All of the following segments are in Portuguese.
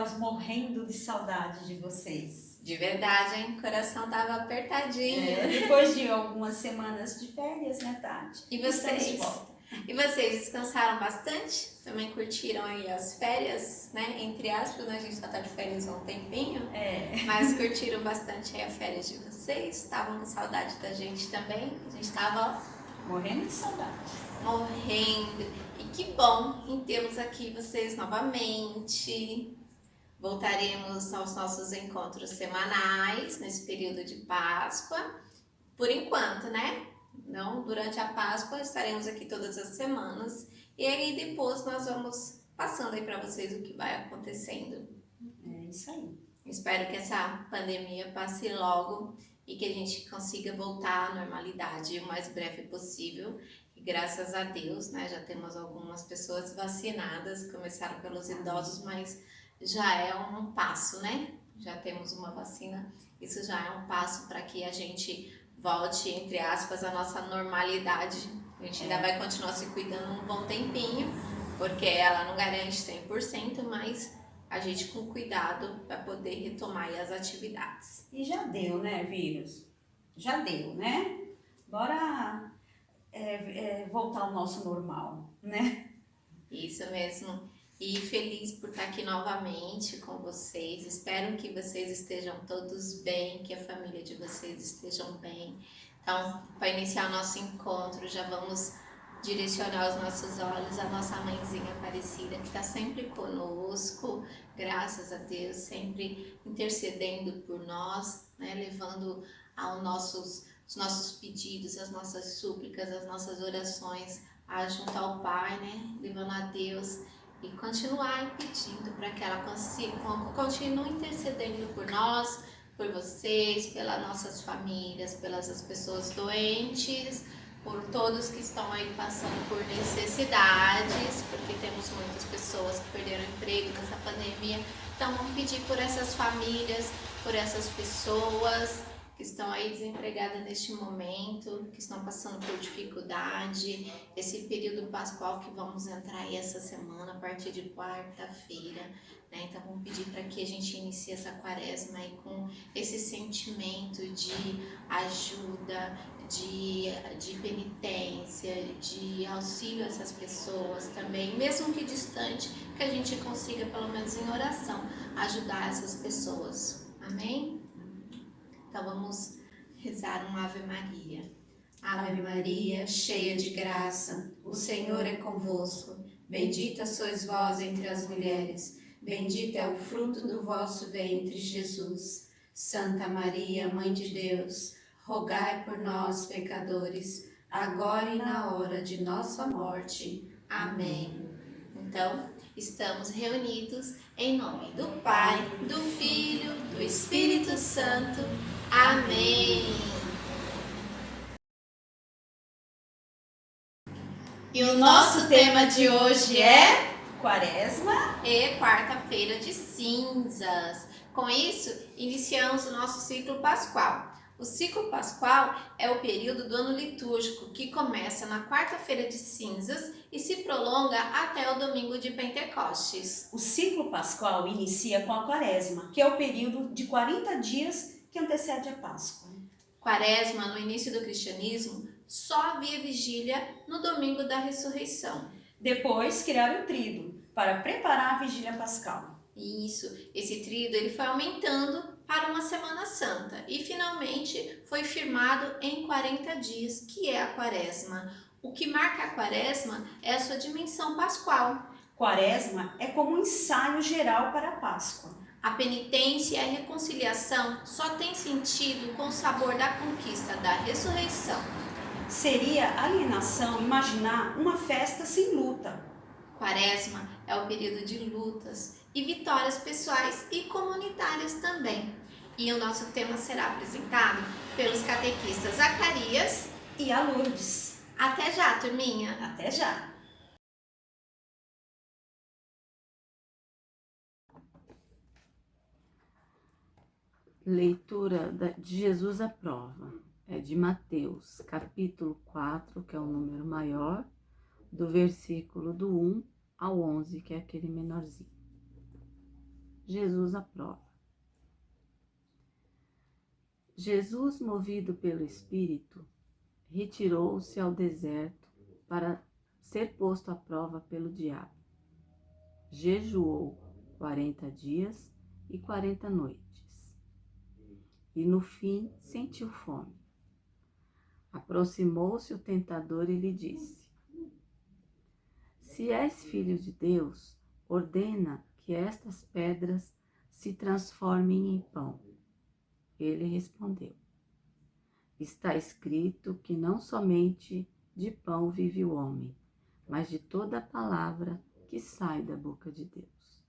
estávamos morrendo de saudade de vocês. De verdade, hein? O coração tava apertadinho. Depois de algumas semanas de férias, né, Tati? E Estamos de vocês? volta. E vocês descansaram bastante? Também curtiram aí as férias, né? Entre aspas, né? A gente só tá de férias há um tempinho. Mas curtiram bastante aí as férias de vocês? Estavam com saudade da gente também? A gente tava Morrendo de saudade. morrendo. E que bom em termos aqui vocês novamente. Voltaremos aos nossos encontros semanais nesse período de Páscoa. Por enquanto, né? Não, durante a Páscoa estaremos aqui todas as semanas. E aí depois nós vamos passando aí para vocês o que vai acontecendo. É isso aí. Espero que essa pandemia passe logo e que a gente consiga voltar à normalidade o mais breve possível. E graças a Deus, né, já temos algumas pessoas vacinadas, começaram pelos idosos, mas já é um passo, né? Já temos uma vacina, isso já é um passo para que a gente volte, entre aspas, à nossa normalidade. A gente ainda vai continuar se cuidando um bom tempinho, porque ela não garante 100%, mas a gente com cuidado vai poder retomar aí as atividades. E já deu, né, vírus? Já deu, né? Bora voltar ao nosso normal, né? Isso mesmo. E feliz por estar aqui novamente com vocês. Espero que vocês estejam todos bem, que a família de vocês estejam bem. Então, para iniciar o nosso encontro, já vamos direcionar os nossos olhos à nossa mãezinha Aparecida, que está sempre conosco, graças a Deus, sempre intercedendo por nós, né, levando os nossos pedidos, as nossas súplicas, as nossas orações junto ao Pai, né, levando a Deus e continuar pedindo para que ela continue intercedendo por nós, por vocês, pelas nossas famílias, pelas pessoas doentes, por todos que estão aí passando por necessidades, porque temos muitas pessoas que perderam emprego nessa pandemia. Então vamos pedir por essas famílias, por essas pessoas que estão aí desempregadas neste momento, que estão passando por dificuldade, esse período pascual que vamos entrar aí essa semana, a partir de quarta-feira, né? Então vamos pedir para que a gente inicie essa quaresma aí com esse sentimento de ajuda, de penitência, de auxílio a essas pessoas também, mesmo que distante, que a gente consiga, pelo menos em oração, ajudar essas pessoas. Amém? Então vamos rezar um Ave Maria. Ave Maria, cheia de graça, o Senhor é convosco. Bendita sois vós entre as mulheres, bendito é o fruto do vosso ventre, Jesus. Santa Maria, Mãe de Deus, rogai por nós, pecadores, agora e na hora de nossa morte. Amém. Então, estamos reunidos em nome do Pai, do Filho, do Espírito Santo. Amém. E o nosso tema de hoje é Quaresma e quarta-feira de cinzas. Com isso, iniciamos o nosso ciclo pascual. O ciclo pascual é o período do ano litúrgico que começa na quarta-feira de cinzas e se prolonga até o domingo de Pentecostes. O ciclo pascual inicia com a Quaresma, que é o período de 40 dias que antecede a Páscoa. Quaresma, no início do cristianismo, só havia vigília no domingo da ressurreição. Depois criaram o tríduo para preparar a vigília pascal. Isso, esse tríduo ele foi aumentando para uma Semana Santa e finalmente foi firmado em 40 dias, que é a Quaresma. O que marca a Quaresma é a sua dimensão pascual. Quaresma é como um ensaio geral para a Páscoa. A penitência e a reconciliação só tem sentido com o sabor da conquista da ressurreição. Seria alienação imaginar uma festa sem luta. Quaresma é o período de lutas e vitórias pessoais e comunitárias também. E o nosso tema será apresentado pelos catequistas Zacarias e a Lourdes. Até já, turminha! Até já! Leitura de Jesus à prova. É de Mateus, capítulo 4, que é o número maior, do versículo do 1 ao 11, que é aquele menorzinho. Jesus aprova. Jesus, movido pelo Espírito, retirou-se ao deserto para ser posto à prova pelo diabo. Jejuou 40 dias e 40 noites. E no fim sentiu fome. Aproximou-se o tentador e lhe disse: Se és filho de Deus, ordena que estas pedras se transformem em pão. Ele respondeu: Está escrito que não somente de pão vive o homem, mas de toda a palavra que sai da boca de Deus.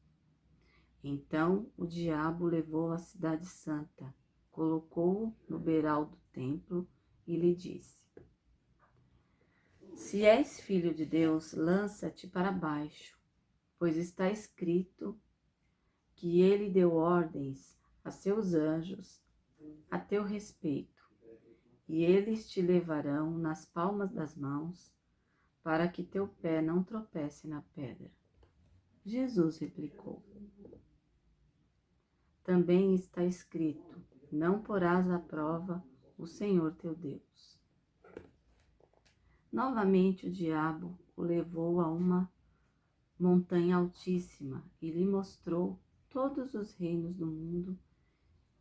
Então o diabo levou à cidade santa, colocou-o no beiral do templo e lhe disse: Se és filho de Deus, lança-te para baixo, pois está escrito que ele deu ordens a seus anjos a teu respeito, e eles te levarão nas palmas das mãos, para que teu pé não tropece na pedra. Jesus replicou: Também está escrito: Não porás à prova o Senhor teu Deus. Novamente o diabo o levou a uma montanha altíssima e lhe mostrou todos os reinos do mundo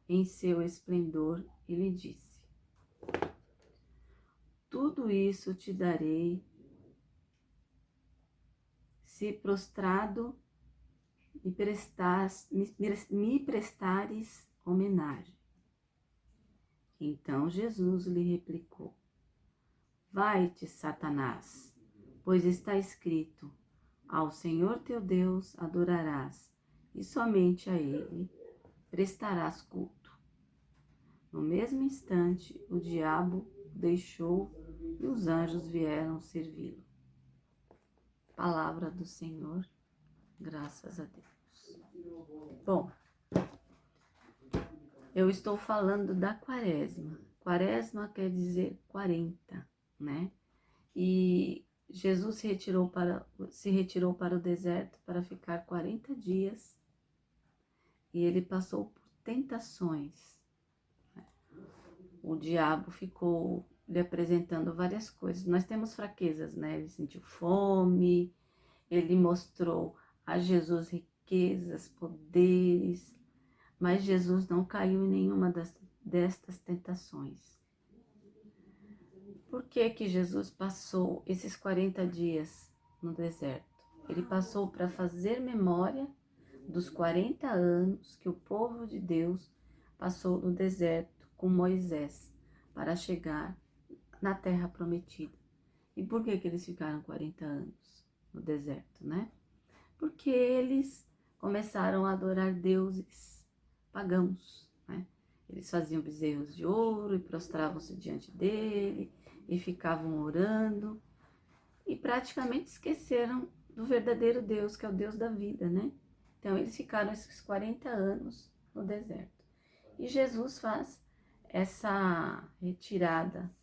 em seu esplendor e lhe disse: Tudo isso te darei se prostrado me prestares homenagem. Então Jesus lhe replicou: Vai-te, Satanás, pois está escrito: Ao Senhor teu Deus adorarás, e somente a Ele prestarás culto. No mesmo instante, o diabo o deixou e os anjos vieram servi-lo. Palavra do Senhor, graças a Deus. Bom, eu estou falando da quaresma. Quaresma quer dizer 40, né? E Jesus se retirou para o deserto para ficar 40 dias e ele passou por tentações. O diabo ficou lhe apresentando várias coisas. Nós temos fraquezas, né? Ele sentiu fome, ele mostrou a Jesus riquezas, poderes, mas Jesus não caiu em nenhuma destas tentações. Por que que Jesus passou esses 40 dias no deserto? Ele passou para fazer memória dos 40 anos que o povo de Deus passou no deserto com Moisés para chegar na terra prometida. E por que que eles ficaram 40 anos no deserto, né? Porque eles começaram a adorar deuses pagãos, né? Eles faziam bezerros de ouro e prostravam-se diante dele e ficavam orando e praticamente esqueceram do verdadeiro Deus, que é o Deus da vida, né? Então eles ficaram esses 40 anos no deserto. E Jesus faz essa retirada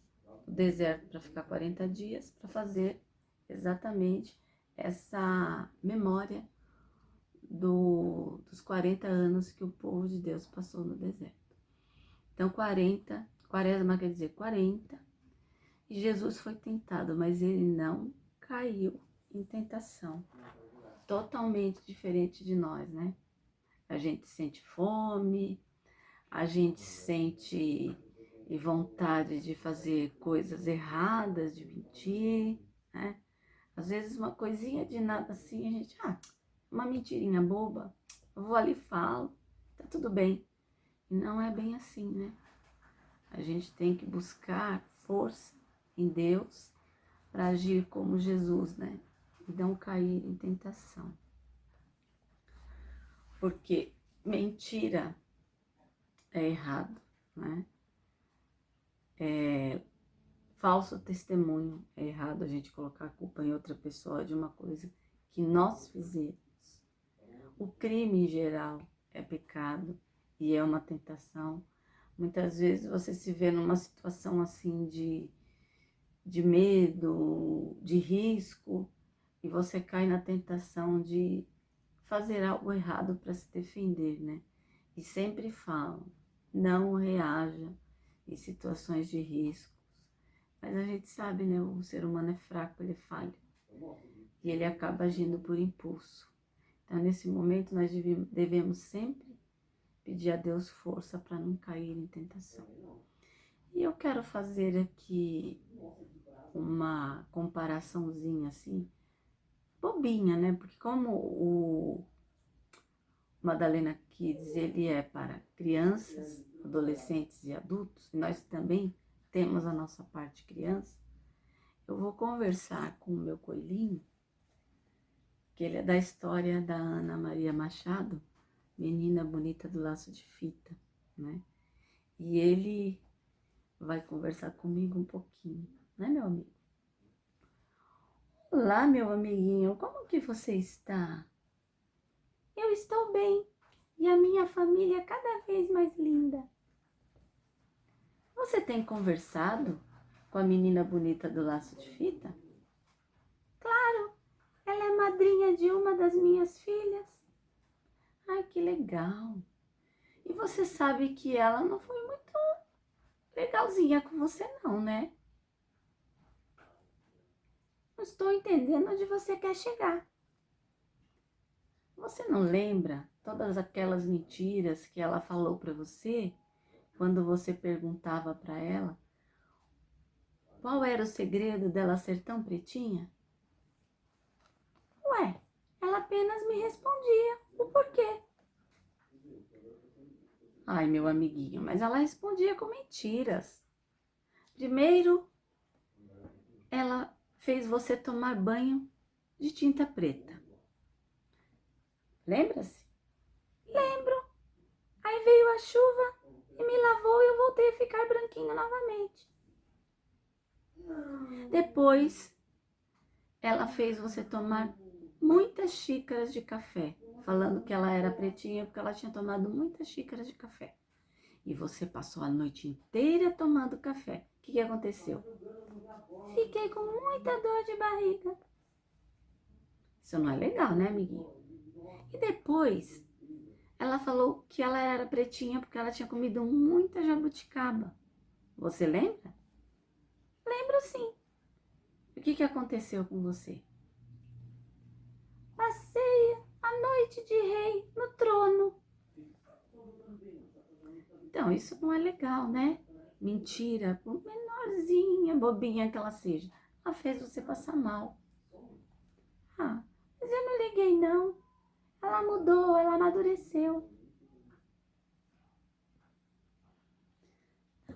do deserto para ficar 40 dias, para fazer exatamente essa memória dos 40 anos que o povo de Deus passou no deserto. Então, quaresma quer dizer 40, e Jesus foi tentado, mas ele não caiu em tentação. Totalmente diferente de nós, né? A gente sente fome, a gente sente vontade de fazer coisas erradas, de mentir, né? Às vezes uma coisinha de nada assim, a gente, uma mentirinha boba, eu vou ali e falo, tá tudo bem. E não é bem assim, né? A gente tem que buscar força em Deus para agir como Jesus, né? E não cair em tentação. Porque mentira é errado, né? Falso testemunho é errado, a gente colocar a culpa em outra pessoa de uma coisa que nós fizemos. O crime em geral é pecado e é uma tentação. Muitas vezes você se vê numa situação assim de medo, de risco, e você cai na tentação de fazer algo errado para se defender, né? E sempre falam, não reaja em situações de riscos. Mas a gente sabe, né? O ser humano é fraco, ele é falho. E ele acaba agindo por impulso. Então, nesse momento, nós devemos sempre pedir a Deus força para não cair em tentação. E eu quero fazer aqui uma comparaçãozinha assim, bobinha, né? Porque como o Madalena Kids, ele é para crianças, adolescentes e adultos, e nós também temos a nossa parte criança, eu vou conversar com o meu coelhinho, que ele é da história da Ana Maria Machado, Menina Bonita do Laço de Fita, né? E ele vai conversar comigo um pouquinho, né, meu amigo? Olá, meu amiguinho, como que você está? Eu estou bem e a minha família é cada vez mais linda. Você tem conversado com a menina bonita do laço de fita? Claro, ela é madrinha de uma das minhas filhas. Ai, que legal. E você sabe que ela não foi muito legalzinha com você não, né? Não estou entendendo onde você quer chegar. Você não lembra todas aquelas mentiras que ela falou para você quando você perguntava para ela qual era o segredo dela ser tão pretinha? Ué, ela apenas me respondia o porquê. Ai, meu amiguinho, mas ela respondia com mentiras. Primeiro, ela fez você tomar banho de tinta preta. Lembra-se? Lembro. Aí veio a chuva e me lavou e eu voltei a ficar branquinho novamente. Depois, ela fez você tomar muitas xícaras de café, falando que ela era pretinha porque ela tinha tomado muitas xícaras de café. E você passou a noite inteira tomando café. O que aconteceu? Fiquei com muita dor de barriga. Isso não é legal, né, amiguinho? E depois, ela falou que ela era pretinha porque ela tinha comido muita jabuticaba. Você lembra? Lembro sim. O que aconteceu com você? Passei a noite de rei no trono. Então, isso não é legal, né? Mentira, por menorzinha, bobinha que ela seja, ela fez você passar mal. Ah, mas eu não liguei não. Ela mudou, ela amadureceu.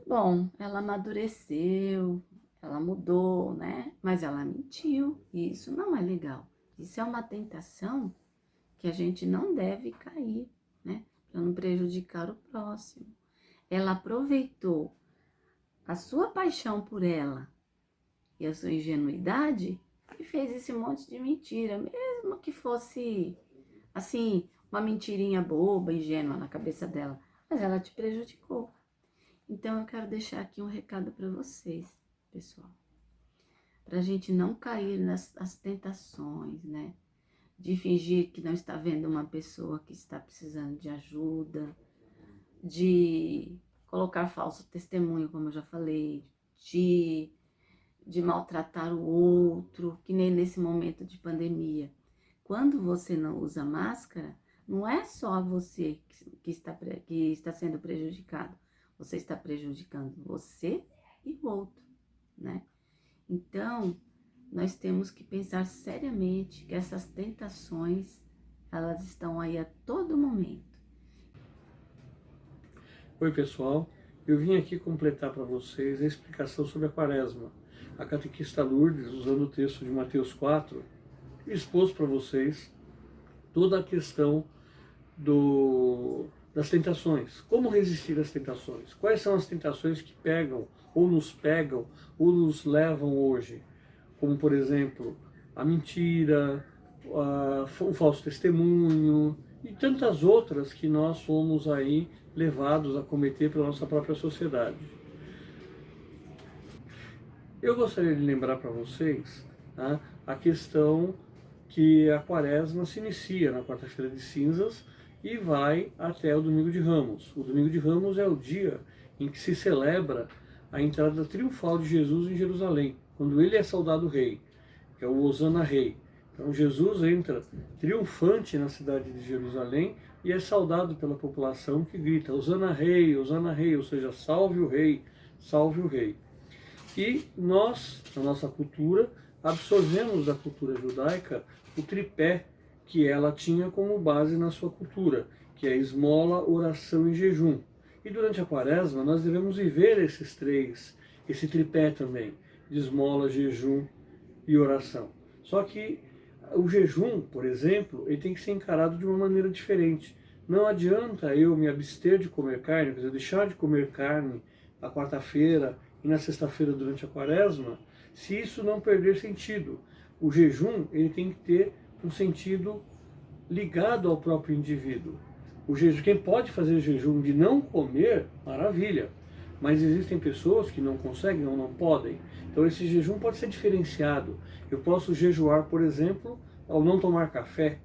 Bom, ela amadureceu, ela mudou, né? Mas ela mentiu, e isso não é legal. Isso é uma tentação que a gente não deve cair, né? Para não prejudicar o próximo. Ela aproveitou a sua paixão por ela e a sua ingenuidade e fez esse monte de mentira, mesmo que fosse, assim, uma mentirinha boba, ingênua na cabeça dela, mas ela te prejudicou. Então, eu quero deixar aqui um recado para vocês, pessoal, para a gente não cair nas tentações, né? De fingir que não está vendo uma pessoa que está precisando de ajuda, de colocar falso testemunho, como eu já falei, de maltratar o outro, que nem nesse momento de pandemia. Quando você não usa máscara, não é só você que está sendo prejudicado, você está prejudicando você e o outro, né? Então, nós temos que pensar seriamente que essas tentações, elas estão aí a todo momento. Oi pessoal, eu vim aqui completar para vocês a explicação sobre a Quaresma. A catequista Lourdes, usando o texto de Mateus 4, expôs para vocês toda a questão das tentações. Como resistir às tentações? Quais são as tentações que pegam, ou nos levam hoje? Como, por exemplo, a mentira, o falso testemunho e tantas outras que nós somos aí levados a cometer pela nossa própria sociedade. Eu gostaria de lembrar para vocês, tá, a questão que a quaresma se inicia na quarta-feira de cinzas e vai até o domingo de Ramos. O domingo de Ramos é o dia em que se celebra a entrada triunfal de Jesus em Jerusalém, quando ele é saudado rei, que é o Hosana Rei. Então Jesus entra triunfante na cidade de Jerusalém e é saudado pela população que grita Hosana Rei, ou seja, salve o rei, salve o rei. E nós, na nossa cultura, absorvemos da cultura judaica o tripé que ela tinha como base na sua cultura, que é esmola, oração e jejum. E durante a quaresma nós devemos viver esse tripé também, de esmola, jejum e oração. Só que o jejum, por exemplo, ele tem que ser encarado de uma maneira diferente. Não adianta eu me abster de comer carne, quer dizer, deixar de comer carne na quarta-feira e na sexta-feira durante a quaresma, se isso não perder sentido. O jejum ele tem que ter um sentido ligado ao próprio indivíduo. O jejum, quem pode fazer jejum de não comer, maravilha. Mas existem pessoas que não conseguem ou não podem. Então esse jejum pode ser diferenciado. Eu posso jejuar, por exemplo, ao não tomar café.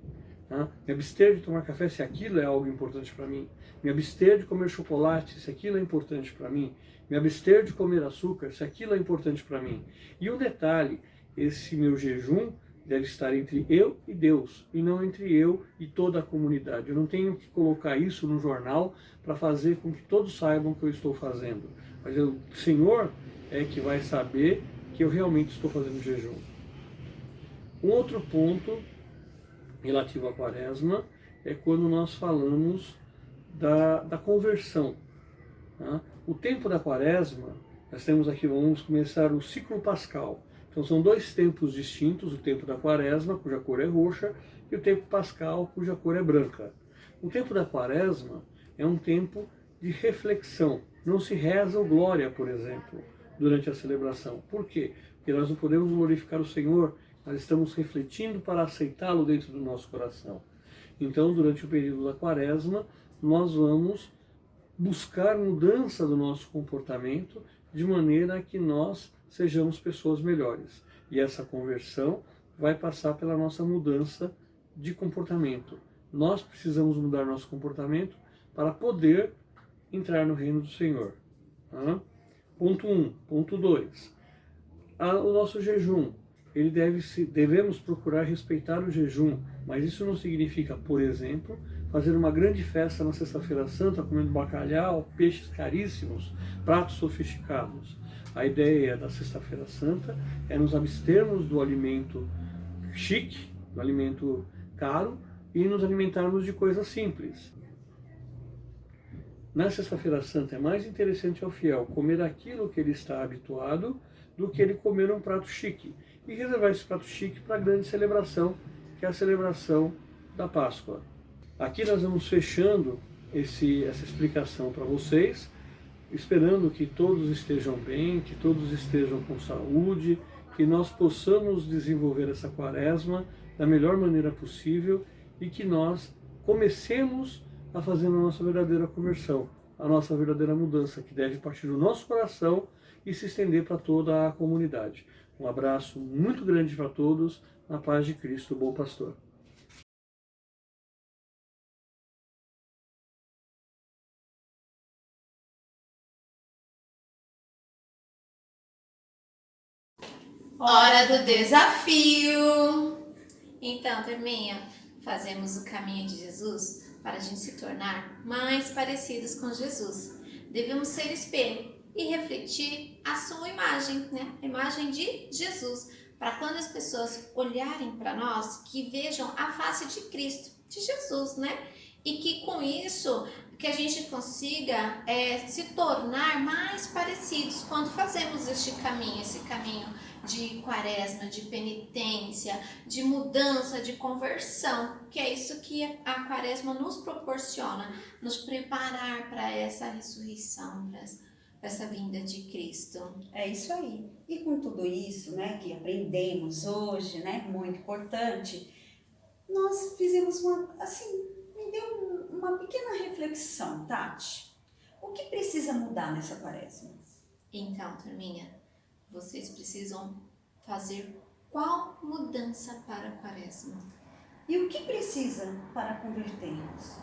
Tá? Me abster de tomar café se aquilo é algo importante para mim. Me abster de comer chocolate se aquilo é importante para mim. Me abster de comer açúcar se aquilo é importante para mim. E um detalhe, esse meu jejum deve estar entre eu e Deus, e não entre eu e toda a comunidade. Eu não tenho que colocar isso no jornal para fazer com que todos saibam o que eu estou fazendo. Mas o Senhor é que vai saber que eu realmente estou fazendo jejum. Um outro ponto relativo à quaresma é quando nós falamos da conversão. Tá? O tempo da quaresma, nós temos aqui, vamos começar o ciclo pascal. Então são dois tempos distintos, o tempo da quaresma, cuja cor é roxa, e o tempo pascal, cuja cor é branca. O tempo da quaresma é um tempo de reflexão. Não se reza o glória, por exemplo, durante a celebração. Por quê? Porque nós não podemos glorificar o Senhor, nós estamos refletindo para aceitá-lo dentro do nosso coração. Então, durante o período da quaresma, nós vamos buscar mudança do nosso comportamento de maneira que nós sejamos pessoas melhores. E essa conversão vai passar pela nossa mudança de comportamento. Nós precisamos mudar nosso comportamento para poder entrar no reino do Senhor. Tá? Ponto 1. Ponto 2. O nosso jejum. Devemos procurar respeitar o jejum, mas isso não significa, por exemplo, fazer uma grande festa na Sexta-feira Santa, comendo bacalhau, peixes caríssimos, pratos sofisticados. A ideia da Sexta-feira Santa é nos abstermos do alimento chique, do alimento caro, e nos alimentarmos de coisas simples. Na Sexta-feira Santa é mais interessante ao fiel comer aquilo que ele está habituado do que ele comer um prato chique. E reservar esse prato chique para a grande celebração, que é a celebração da Páscoa. Aqui nós vamos fechando essa explicação para vocês, esperando que todos estejam bem, que todos estejam com saúde, que nós possamos desenvolver essa quaresma da melhor maneira possível e que nós comecemos a fazer a nossa verdadeira conversão, a nossa verdadeira mudança, que deve partir do nosso coração e se estender para toda a comunidade. Um abraço muito grande para todos, na paz de Cristo, bom pastor. Hora do desafio! Então, turminha, fazemos o caminho de Jesus para a gente se tornar mais parecidos com Jesus. Devemos ser espelho e refletir a sua imagem, né? A imagem de Jesus, para quando as pessoas olharem para nós, que vejam a face de Cristo, de Jesus, né? E que com isso, que a gente consiga se tornar mais parecidos quando fazemos esse caminho de quaresma, de penitência, de mudança, de conversão, que é isso que a quaresma nos proporciona, nos preparar para essa ressurreição, para essa vinda de Cristo. É isso aí. E com tudo isso, né, que aprendemos hoje, né, muito importante, nós fizemos me deu uma pequena reflexão, Tati. O que precisa mudar nessa quaresma? Então, turminha, vocês precisam fazer Qual mudança para a quaresma? E o que precisa para convertermos?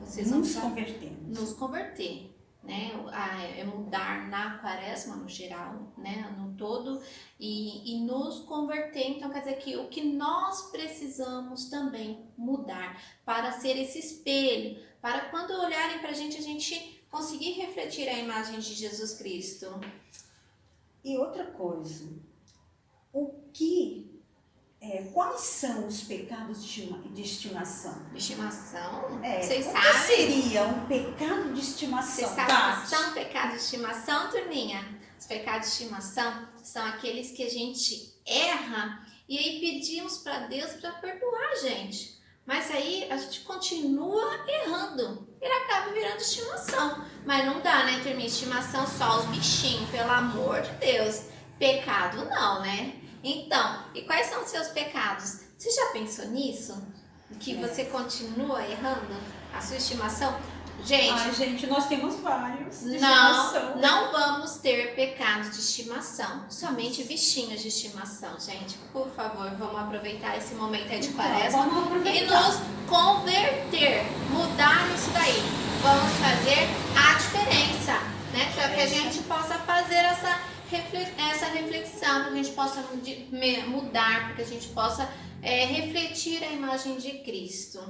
Vocês vão Nos convertermos. nos converter, né? É mudar na quaresma no geral, né? No todo, e nos converter. Então quer dizer que o que nós precisamos também mudar para ser esse espelho, para quando olharem para a gente conseguir refletir a imagem de Jesus Cristo. E outra coisa, quais são os pecados de estimação? De estimação? É, Vocês o que sabem? seria um pecado de estimação? Vocês sabem o que Tati? são pecados de estimação, turminha? Os pecados de estimação são aqueles que a gente erra e aí pedimos para Deus para perdoar a gente. Mas aí a gente continua errando. Ele acaba virando estimação. Mas não dá, né, turminha? Estimação só os bichinhos, pelo amor de Deus. Pecado não, né? Então, e quais são os seus pecados? Você já pensou nisso? Que você continua errando a sua estimação? Gente, Ai, gente, nós temos vários de não, estimação. não vamos ter pecado de estimação. Somente bichinhos de estimação, gente. Por favor, vamos aproveitar esse momento aí de Então, quaresma vamos e aproveitar. nos converter, mudar isso daí. Vamos fazer a diferença, né? Para que a gente possa fazer essa reflexão, para que a gente possa mudar, para que a gente possa refletir a imagem de Cristo.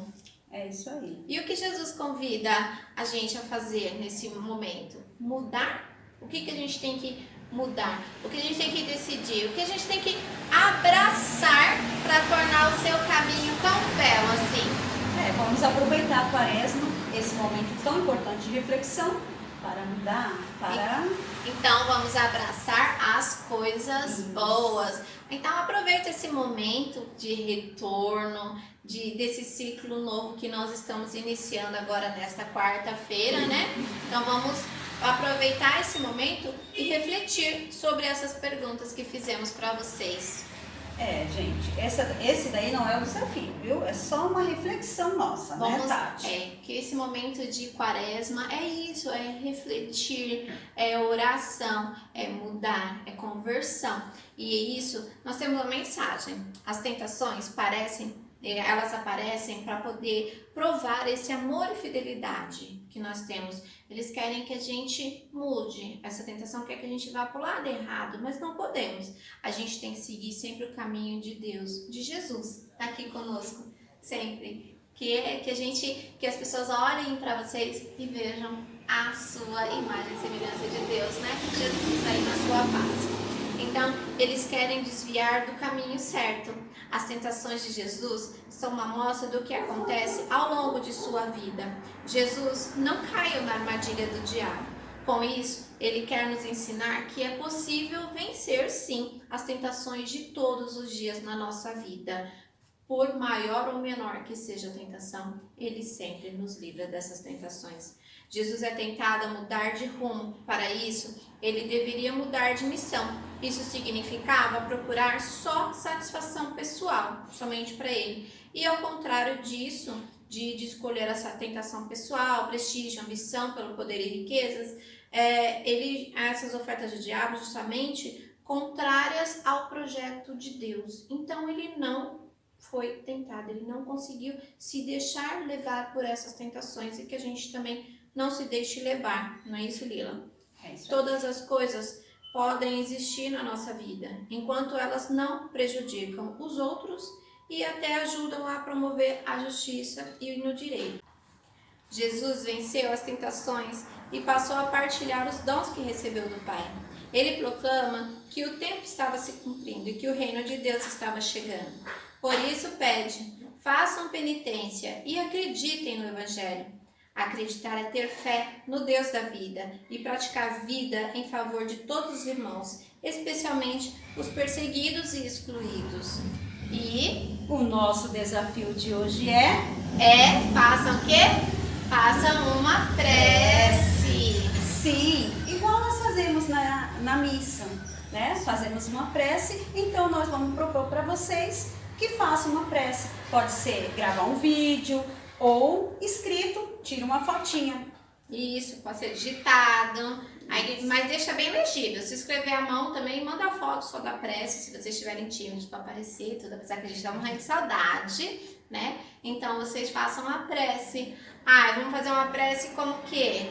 É isso aí. E o que Jesus convida a gente a fazer nesse momento? Mudar? O que a gente tem que mudar? O que a gente tem que decidir? O que a gente tem que abraçar para tornar o seu caminho tão belo assim? Vamos aproveitar a quaresma, esse momento tão importante de reflexão, para mudar, para... Então vamos abraçar as coisas Isso. boas. Então aproveita esse momento de retorno, desse ciclo novo que nós estamos iniciando agora nesta quarta-feira, né? Então vamos aproveitar esse momento e refletir sobre essas perguntas que fizemos para vocês. Gente, esse daí não é o desafio, viu? É só uma reflexão nossa, né, Tati? Que esse momento de quaresma é isso, é refletir, é oração, é mudar, é conversão. E é isso, nós temos uma mensagem. As tentações elas aparecem para poder provar esse amor e fidelidade que nós temos. Eles querem que a gente mude. Essa tentação quer que a gente vá para o lado errado, mas não podemos. A gente tem que seguir sempre o caminho de Deus, de Jesus, tá aqui conosco, sempre. Que as pessoas olhem para vocês e vejam a sua imagem e semelhança de Deus, né? Jesus aí na sua face. Então, eles querem desviar do caminho certo. As tentações de Jesus são uma amostra do que acontece ao longo de sua vida. Jesus não caiu na armadilha do diabo. Com isso, ele quer nos ensinar que é possível vencer, sim, as tentações de todos os dias na nossa vida. Por maior ou menor que seja a tentação, ele sempre nos livra dessas tentações. Jesus é tentado a mudar de rumo. Para isso, ele deveria mudar de missão. Isso significava procurar só satisfação pessoal, somente para ele. E ao contrário disso, de escolher essa tentação pessoal, prestígio, ambição pelo poder e riquezas, essas ofertas do diabo justamente contrárias ao projeto de Deus. Então ele não foi tentado, ele não conseguiu se deixar levar por essas tentações e que a gente também não se deixe levar, não é isso, Lila? É isso aí. Todas as coisas podem existir na nossa vida, enquanto elas não prejudicam os outros e até ajudam a promover a justiça e no direito. Jesus venceu as tentações e passou a partilhar os dons que recebeu do Pai. Ele proclama que o tempo estava se cumprindo e que o reino de Deus estava chegando. Por isso pede, façam penitência e acreditem no Evangelho. Acreditar é ter fé no Deus da vida e praticar vida em favor de todos os irmãos, especialmente os perseguidos e excluídos. E o nosso desafio de hoje façam o quê? Façam uma prece. Sim, igual nós fazemos na missa, né? Fazemos uma prece, então nós vamos propor para vocês que façam uma prece. Pode ser gravar um vídeo ou escrito, tira uma fotinha. Isso, pode ser digitado, Aí, mas deixa bem legível. Se escrever à mão também, manda a foto só da prece, se vocês estiverem tímidos para aparecer, tudo, apesar que a gente tá morrendo de saudade, né? Então vocês façam a prece. Vamos fazer uma prece como o quê?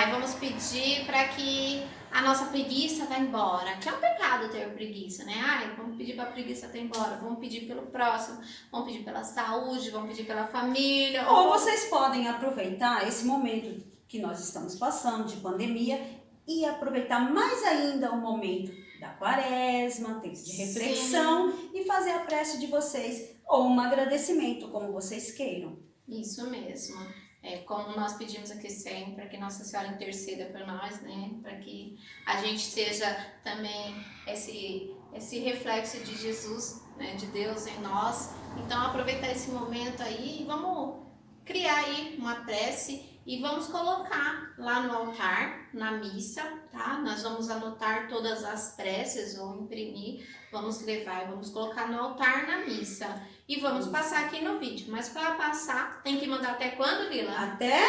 Vamos pedir para que a nossa preguiça vá embora. Que é um pecado ter preguiça, né? Vamos pedir para a preguiça ir embora. Vamos pedir pelo próximo. Vamos pedir pela saúde. Vamos pedir pela família. Ou vocês podem aproveitar esse momento que nós estamos passando de pandemia e aproveitar mais ainda o momento da quaresma, tempo de reflexão. Sim. E fazer a prece de vocês ou um agradecimento, como vocês queiram. Isso mesmo. Como nós pedimos aqui sempre, para que Nossa Senhora interceda por nós, né? Para que a gente seja também esse reflexo de Jesus, né? De Deus em nós. Então aproveitar esse momento aí e vamos criar aí uma prece e vamos colocar lá no altar, na missa, tá? Nós vamos anotar todas as preces ou imprimir, vamos levar e vamos colocar no altar na missa. E vamos passar aqui no vídeo, mas para passar tem que mandar até quando, Lila? Até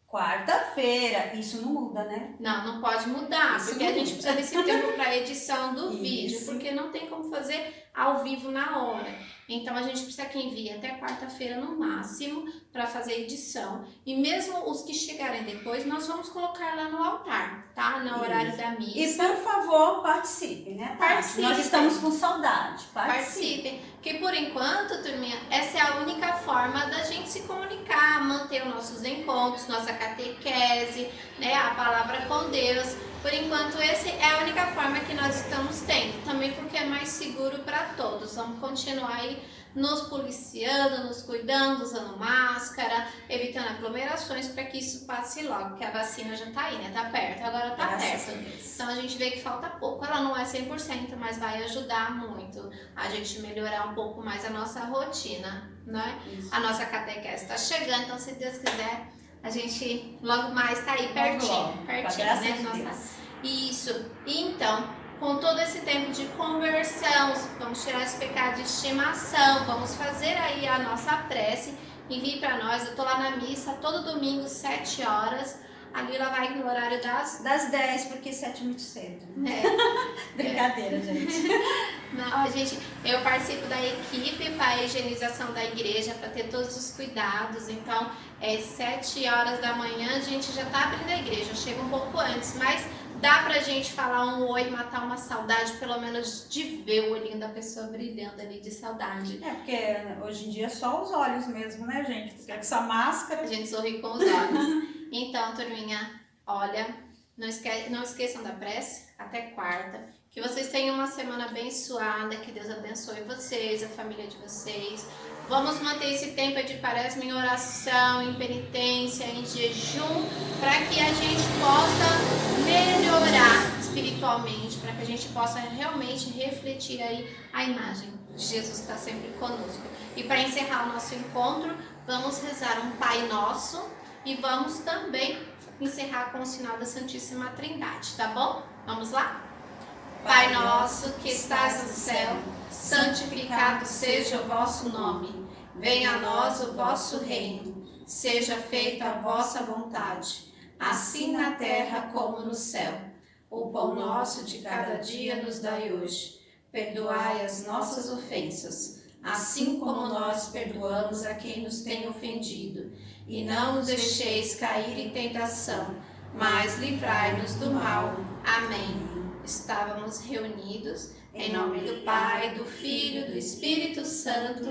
quarta-feira. Isso não muda, né? Não pode mudar, isso porque a gente precisa desse tempo para edição do vídeo, porque não tem como fazer ao vivo na hora. Então a gente precisa que envie até quarta-feira no máximo para fazer edição. E mesmo os que chegarem depois, nós vamos colocar lá no altar, tá? No horário da missa. E por favor, participem, né? Participem. Nós estamos com saudade. Participem. Porque por enquanto, turminha, essa é a única forma da gente se comunicar, manter os nossos encontros, nossa catequese, né? A palavra com Deus. Por enquanto, essa é a única forma que nós estamos tendo. Também porque é mais seguro para todos. Vamos continuar aí nos policiando, nos cuidando, usando máscara, evitando aglomerações para que isso passe logo, porque a vacina já tá aí, né? Tá perto, agora tá perto. Então a gente vê que falta pouco. Ela não é 100%, mas vai ajudar muito a gente melhorar um pouco mais a nossa rotina, né? Isso. A nossa catequese tá chegando, então se Deus quiser, a gente logo mais tá aí pertinho, né? Nossa. Isso. E então, com todo esse tempo de conversão, vamos tirar esse pecado de estimação, vamos fazer aí a nossa prece, envie para nós. Eu tô lá na missa todo domingo, 7 horas. A Lila vai no horário das 10, porque 7 é muito cedo. Brincadeira, gente. Não, gente, eu participo da equipe para a higienização da igreja, para ter todos os cuidados. Então, 7 horas da manhã, a gente já tá abrindo a igreja. Chega um pouco antes, mas dá pra gente falar um oi, matar uma saudade, pelo menos de ver o olhinho da pessoa brilhando ali de saudade. Porque hoje em dia é só os olhos mesmo, né, gente? Porque com essa máscara... A gente sorri com os olhos. Então, turminha, olha, não esqueçam da prece, até quarta. Que vocês tenham uma semana abençoada, que Deus abençoe vocês, a família de vocês. Vamos manter esse tempo de quaresma em oração, em penitência, em jejum, para que a gente possa melhorar espiritualmente, para que a gente possa realmente refletir aí a imagem de Jesus que está sempre conosco. E para encerrar o nosso encontro, vamos rezar um Pai Nosso e vamos também encerrar com o sinal da Santíssima Trindade, tá bom? Vamos lá? Pai nosso que estás no céu, santificado seja o vosso nome. Venha a nós o vosso reino. Seja feita a vossa vontade, assim na terra como no céu. O pão nosso de cada dia nos dai hoje. Perdoai as nossas ofensas, assim como nós perdoamos a quem nos tem ofendido. E não nos deixeis cair em tentação, mas livrai-nos do mal. Amém. Estávamos reunidos em nome do Pai, do Filho, do Espírito Santo.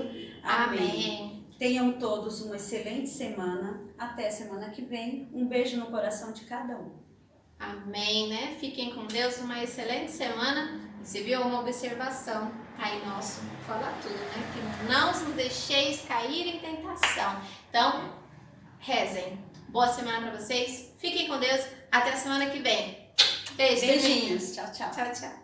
Amém. Tenham todos uma excelente semana. Até semana que vem. Um beijo no coração de cada um. Amém, né? Fiquem com Deus, uma excelente semana. E se viu uma observação, Pai Nosso, fala tudo, né? Que não nos deixeis cair em tentação. Então, rezem. Boa semana para vocês. Fiquem com Deus. Até a semana que vem. Beijinhos. Tchau, tchau. Tchau, tchau.